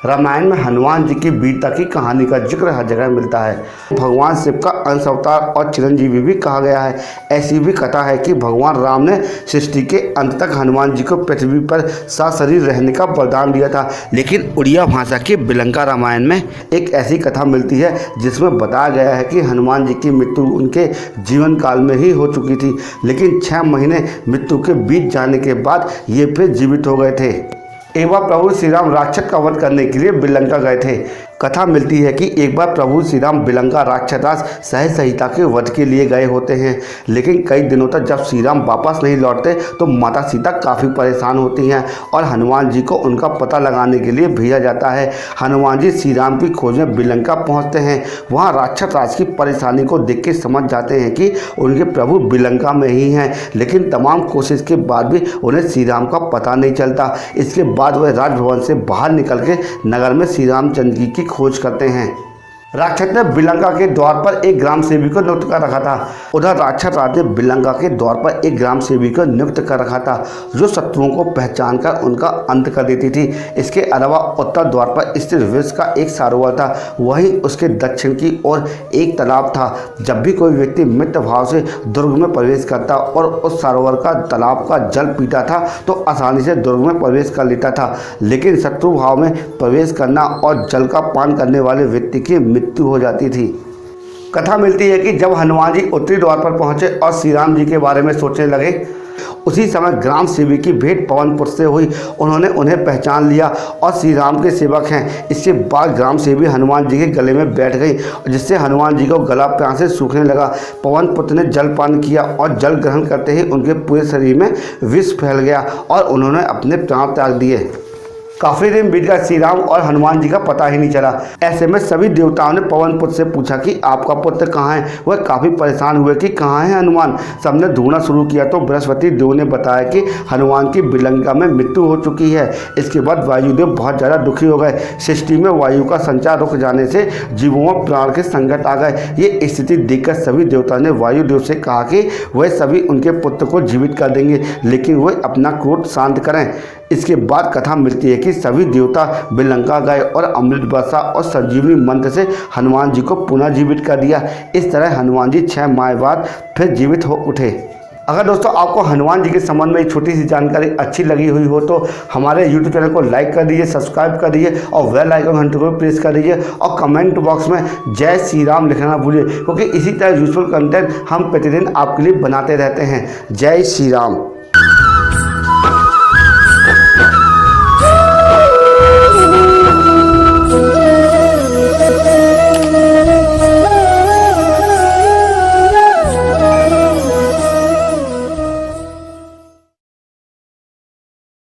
रामायण में हनुमान जी की वीरता की कहानी का जिक्र हर जगह मिलता है। भगवान शिव का अंश अवतार और चिरंजीवी भी कहा गया है। ऐसी भी कथा है कि भगवान राम ने सृष्टि के अंत तक हनुमान जी को पृथ्वी पर सशरीर रहने का वरदान दिया था। लेकिन उड़िया भाषा के बिलंका रामायण में एक ऐसी कथा मिलती है जिसमें बताया गया है कि हनुमान जी की मृत्यु उनके जीवन काल में ही हो चुकी थी, लेकिन 6 महीने मृत्यु के बीत जाने के बाद ये फिर जीवित हो गए थे। एक बार प्रभु श्री राम राक्षस का वध करने के लिए बिलंका गए थे। कथा मिलती है कि एक बार प्रभु श्री राम बिलंका राक्षस सहज संहिता के वध के लिए गए होते हैं, लेकिन कई दिनों तक जब श्री राम वापस नहीं लौटते तो माता सीता काफ़ी परेशान होती हैं और हनुमान जी को उनका पता लगाने के लिए भेजा जाता है। हनुमान जी श्री राम की खोज में बिलंका पहुंचते हैं। वहां राक्षस की परेशानी को देख के समझ जाते हैं कि उनके प्रभु बिलंका में ही हैं, लेकिन तमाम कोशिश के बाद भी उन्हें श्री राम का पता नहीं चलता। इसके बाद वह राजभवन से बाहर निकल के नगर में श्री रामचंद्र जी की खोज करते हैं। राक्षस ने बिलंका के द्वार पर एक ग्राम सेवी को नियुक्त कर रखा था। उधर राक्षस राज ने बिलंका के द्वार पर एक ग्राम सेवी को नियुक्त कर रखा था जो शत्रुओं को पहचान कर उनका अंत कर देती थी। इसके अलावा उत्तर द्वार पर स्थित विष का एक सरोवर था, वहीं उसके दक्षिण की ओर एक तालाब था। जब भी कोई व्यक्ति मित्र भाव से दुर्ग में प्रवेश करता और उस सरोवर का तालाब का जल पीता था तो आसानी से दुर्ग में प्रवेश कर लेता था, लेकिन शत्रु भाव में प्रवेश करना और जल का पान करने वाले व्यक्ति की मृत्यु हो जाती थी। कथा मिलती है कि जब हनुमान जी उत्तरी द्वार पर पहुंचे और श्री राम जी के बारे में सोचने लगे, उसी समय ग्राम सेवी की भेंट पवनपुर से हुई। उन्होंने उन्हें पहचान लिया और श्री राम के सेवक हैं। इसके बाद ग्राम सेवी हनुमान जी के गले में बैठ गई, जिससे हनुमान जी को गला प्यास से सूखने लगा। पवनपुत्र ने जल पान किया और जल ग्रहण करते ही उनके पूरे शरीर में विष फैल गया और उन्होंने अपने प्राण त्याग दिए। काफी दिन बीत गए, श्री राम और हनुमान जी का पता ही नहीं चला। ऐसे में सभी देवताओं ने पवनपुत्र से पूछा कि आपका पुत्र कहाँ है। वह काफ़ी परेशान हुए कि कहाँ है हनुमान। सबने ढूंढना शुरू किया तो बृहस्पति देव ने बताया कि हनुमान की बिलंका में मृत्यु हो चुकी है। इसके बाद वायुदेव बहुत ज़्यादा दुखी हो गए। सृष्टि में वायु का संचार रुक जाने से जीवों में प्राण के संकट आ गए। ये स्थिति देखकर सभी देवताओं ने वायुदेव से कहा कि वह सभी उनके पुत्र को जीवित कर देंगे, लेकिन वह अपना क्रोध शांत करें। इसके बाद कथा मिलती है कि सभी देवता बिलंका गए और अमृत वर्षा और संजीवनी मंत्र से हनुमान जी को पुनः जीवित कर दिया। इस तरह हनुमान जी 6 माह बाद फिर जीवित हो उठे। अगर दोस्तों आपको हनुमान जी के संबंध में एक छोटी सी जानकारी अच्छी लगी हुई हो तो हमारे YouTube चैनल को लाइक कर दीजिए, सब्सक्राइब कर दीजिए और बेल आइकन घंटे को प्रेस कर दीजिए और कमेंट बॉक्स में जय श्री राम लिखना ना भूलिए, क्योंकि इसी तरह यूजफुल कंटेंट हम प्रतिदिन आपके लिए बनाते रहते हैं। जय श्री राम।